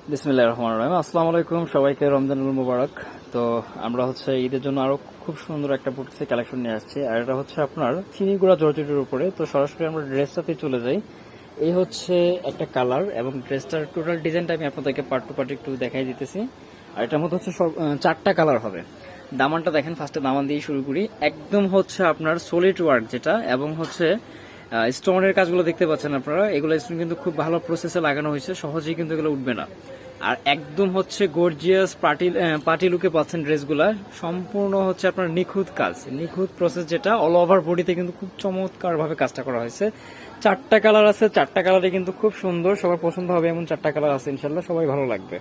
বিসমিল্লাহির রহমানির রহিম। আসসালামু আলাইকুম, সবাইকে রমজানুল মুবারক। তো আমরা ঈদের জন্য আরো খুব সুন্দর একটা বুটিক্সের কালেকশন নিয়ে আসছি। আর এটা আপনার চিনি গুঁড়া জর্জেটের উপরে। তো সরাসরি আমরা ড্রেসটাতে চলে যাই। এই একটা কালার, এবং ড্রেসটার টোটাল ডিজাইনটা আমি আপনাদেরকে পার্ট টু পার্ট একটু দেখাই দিতেছি। আর এটার মধ্যে সব চারটা কালার হবে। দামানটা দেখেন, ফার্স্টে দামান দিয়ে শুরু করি। একদম আপনার সলিড ওয়ার্ক যেটা, এবং স্টোনের কাজগুলো দেখতে পাচ্ছেন আপনারা। এগুলো স্টোন কিন্তু খুব ভালো প্রসেসে লাগানো হয়েছে, সহজেই কিন্তু এগুলো উঠবে না। আর একদম গর্জিয়াস পার্টি লুকে পাচ্ছেন ড্রেসগুলা। সম্পূর্ণ আপনার নিখুঁত কাজ, নিখুঁত প্রসেস, যেটা অল ওভার বডিতে কিন্তু খুব চমৎকার ভাবে কাজটা করা হয়েছে। চারটা কালার আছে, চারটা কালারে কিন্তু খুব সুন্দর, সবার পছন্দ হবে এমন চারটা কালার আছে। ইনশাল্লাহ সবাই ভালো লাগবে।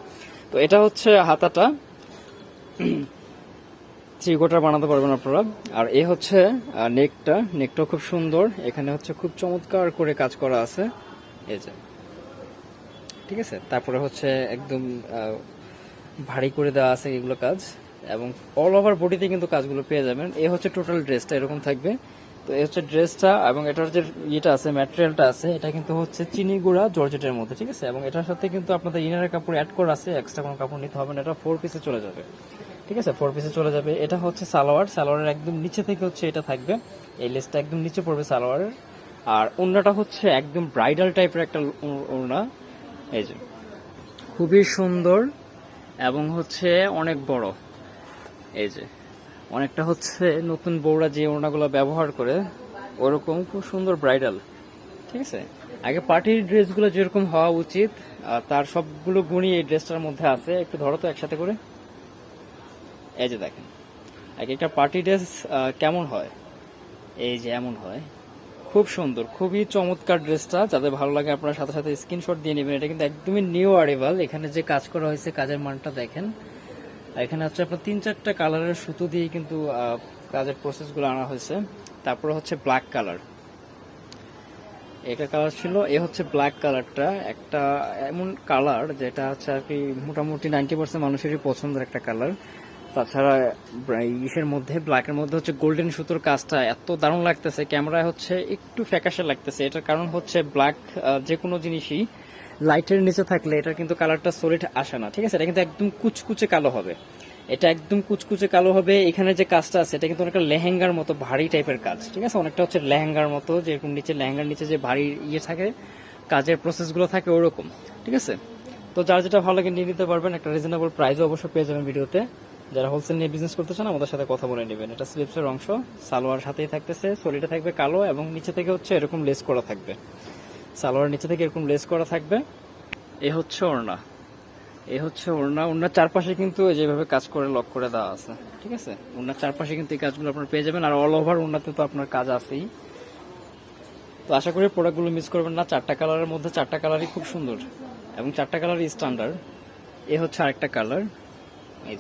তো এটা হাতাটা চিকোটা বানাতে পারবেন আপনারা। আর নেকটাও খুব সুন্দর। এখানে খুব চমৎকার করে কাজ করা আছে, এই যে, ঠিক আছে। তারপরে একদম ভারী করে দেওয়া আছে এগুলো কাজ, এবং অল ওভার বডিতে কিন্তু কাজগুলো পেয়ে যাবেন। টোটাল ড্রেসটা এরকম থাকবে। তো ড্রেসটা, এবং এটার যে আছে, ম্যাটেরিয়ালটা আছে, এটা কিন্তু চিনি গুঁড়া জর্জেটের মধ্যে, ঠিক আছে। এবং এটার সাথে কিন্তু আপনাদের ইনারের কাপড় অ্যাড করা আছে, এক্সট্রা কোনো কাপড় নিতে হবে না। এটা 4 পিসে চলে যাবে, ঠিক আছে। 4 পিসে চলে যাবে। এটা সালোয়ারের একদম নিচে থেকে এটা থাকবে, এই লেসটা একদম নিচে পড়বে সালোয়ারের। আর ওড়নাটা একদম ব্রাইডাল টাইপের একটা ওড়না, এই যে, খুবই সুন্দর, এবং অনেক বড়, এই যে, অনেকটা নতুন বউরা যে ওড়নাগুলো ব্যবহার করে ওরকম খুব সুন্দর ব্রাইডাল, ঠিক আছে। আগে পার্টির ড্রেসগুলো যেরকম হওয়া উচিত, তার সবগুলো গুণই এই ড্রেসটার মধ্যে আছে। একটু ধরো তো একসাথে করে, এই যে দেখেন এক একটা পার্টি ড্রেস কেমন হয়, এই যে এমন হয়। খুব সুন্দর, খুবই চমৎকার ড্রেসটা। যাদের ভালো লাগে আপনারা সাথে সাথে স্ক্রিনশট দিয়ে নেবেন। এটা কিন্তু একদমই নিউ অ্যারাইভাল। এখানে যে কাজ করা হয়েছে, কাজের মানটা দেখেন। এখানে আপনার 3-4টা কালারের সুতো দিয়ে কিন্তু কাজের প্রসেসগুলো আনা হয়েছে। তারপর ব্ল্যাক কালার, একটা কালার ছিল। ব্ল্যাক কালারটা একটা এমন কালার যেটা আর কি মোটামুটি 90% মানুষেরই পছন্দের একটা কালার। তাছাড়া ব্ল্যাকের মধ্যে গোল্ডেন সুতোর কাজটা এত দারুণ লাগতেছে। ক্যামেরায় একটু ফ্যাকাশে লাগতেছে। এটার কারণ ব্ল্যাক, যে কোনো জিনিসই লাইটের নিচে থাকলে এটার কিন্তু কালারটা সলিড আসে না, ঠিক আছে। এটা কিন্তু একদম কুচকুচে কালো হবে, এটা একদম কুচকুচে কালো হবে। এখানে যে কাজটা আছে, এটা কিন্তু অনেকটা লেহেঙ্গার মতো ভারী টাইপের কাজ, ঠিক আছে। অনেকটা লেহেঙ্গার মতো, যেরকম নিচে লেহেঙ্গার নিচে যে ভারী থাকে, কাজের প্রসেসগুলো থাকে ওরকম, ঠিক আছে। তো যার যেটা ভালো লাগে নিয়ে নিতে পারবেন। একটা রিজনেবল প্রাইসও অবশ্য পেয়ে যাবেন ভিডিওতে। যারা হোলসেল নিয়ে বিজনেস করতে চান আমাদের সাথে কথা বলে নেবেন। এটা স্লিপসের অংশ, সালোয়ার সাথেই থাকতেছে। সলিডে থাকবে কালো, এবং নিচে থেকে এরকম লেস করা থাকবে। সালোয়ার নিচে থেকে এরকম লেস করা থাকবে। এই ওড়না, ওড়নার চারপাশে কিন্তু যেভাবে কাজ করে লক করে দেওয়া আছে, ঠিক আছে। ওড়নার চারপাশে কিন্তু এই কাজগুলো আপনারা পেয়ে যাবেন। আর অল ওভার ওড়নাতে তো আপনার কাজ আছেই। তো আশা করি প্রোডাক্টগুলো মিস করবেন না। চারটা কালারের মধ্যে চারটা কালারই খুব সুন্দর, এবং চারটা কালারই স্ট্যান্ডার্ড। আরেকটা কালার, এই,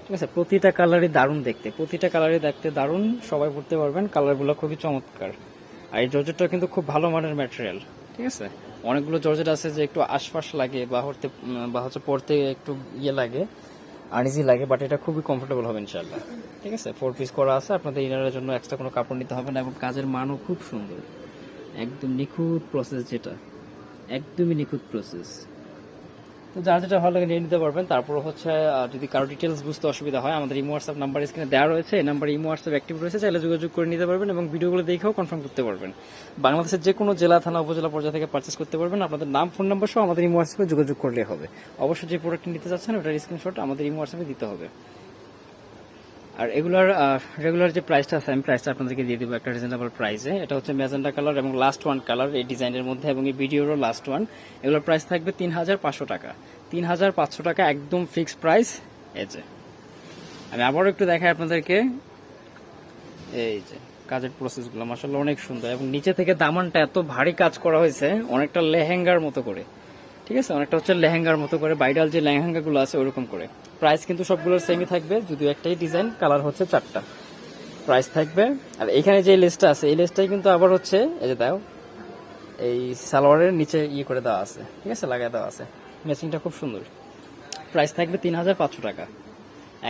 ঠিক আছে। প্রতিটা কালারই দারুণ দেখতে, দারুণ। সবাই পড়তে পারবেন, কালারগুলো খুবই চমৎকার। আর এই জর্জেটটা কিন্তু খুব ভালো মানের ম্যাটেরিয়াল, ঠিক আছে। অনেকগুলো জর্জেট আছে যে একটু আশপাশ লাগে, বা পড়তে একটু লাগে, আনইজি লাগে, বাট এটা খুবই কমফোর্টেবল হবে ইনশাআল্লাহ, ঠিক আছে। 4 পিস করা আছে। আপনাদের ইনারের জন্য এক্সট্রা কোনো কাপড় নিতে হবে না, এবং কাজের মানও খুব সুন্দর, একদম নিখুঁত প্রসেস, যেটা একদমই নিখুঁত প্রসেস। তো যার যেটা ভালো লাগে নিয়ে নিতে পারবেন। তারপর যদি কারো ডিটেলস বুঝতে অসুবিধা হয়, আমাদের ইমো হোয়াটসঅ্যাপ নাম্বার স্ক্রিনে দেওয়া রয়েছে। এই নাম্বারে ইমো হোয়াটসঅ্যাপ অ্যাক্টিভ রয়েছে, চাইলে যোগাযোগ করে নিতে পারবেন, এবং ভিডিওগুলো দেখেও কনফার্ম করতে পারবেন। বাংলাদেশের যে কোনো জেলা, থানা, উপজেলা পর্যায়ে থেকে পারচেস করতে পারবেন। আপনাদের নাম, ফোন নাম্বার সহ আমাদের ইমো হোয়াটসঅ্যাপে যোগাযোগ করলে হবে। অবশ্যই যে প্রোডাক্টটি নিতে চাচ্ছেন ওটার স্ক্রিনশট আমাদের ইমো হোয়াটসঅ্যাপে দিতে হবে। আর রেগুলার যে প্রাইসটা আছে, আমি প্রাইসটা আপনাদেরকে দিয়ে দেবো একটা রিজনেবল প্রাইসে। এটা ম্যাজেন্টা কালার, এবং লাস্ট ওয়ান কালার এই ডিজাইনের মধ্যে, এবং এই ভিডিওরও লাস্ট ওয়ান। এগুলোর প্রাইস থাকবে 3500 টাকা। 3500 টাকা একদম ফিক্সড প্রাইস। এই যে, আমি আবারও একটু দেখাই আপনাদেরকে। এই যে কাজের প্রসেসগুলো মাশাআল্লাহ অনেক সুন্দর, এবং নিচে থেকে দামানটা এত ভারী কাজ করা হয়েছে, অনেকটা লেহেঙ্গার মতো করে, ঠিক আছে। অনেকটা লেহেঙ্গার মতো করে, ব্রাইডাল যে লেহেঙ্গাগুলো আছে ওরকম করে। প্রাইস কিন্তু সবগুলোর সেমই থাকবে, যদিও একটাই ডিজাইন, কালার 4টা। প্রাইস থাকবে। আর এখানে যে লেসটা আছে, এই লেসটাই কিন্তু আবার এই যে দাও, এই সালোয়ারের নিচে করে দেওয়া আছে, ঠিক আছে, লাগাই দেওয়া আছে। ম্যাচিংটা খুব সুন্দর। প্রাইস থাকবে 3500 টাকা,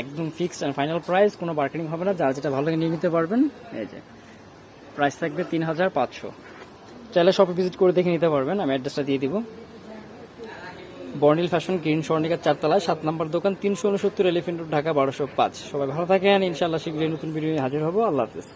একদম ফিক্সড অ্যান্ড ফাইনাল প্রাইস, কোনো বার্গেনিং হবে না। যার যেটা ভালো লাগে নিয়ে নিতে পারবেন। এই যে প্রাইস থাকবে 3500। চাইলে শপে ভিজিট করে দেখে নিতে পারবেন, আমি অ্যাড্রেসটা দিয়ে দিব। বর্নিল ফ্যাশন, গ্রিন স্বর্ণিকার 4 তলায় 7 নম্বর দোকান, 369 এলিফেন্ট রোড, ঢাকা 1205। সবাই ভালো থাকেন, ইনশাআল্লাহ শীঘ্রই নতুন ভিডিও নিয়ে হাজির হবো। আল্লাহ হাফেজ।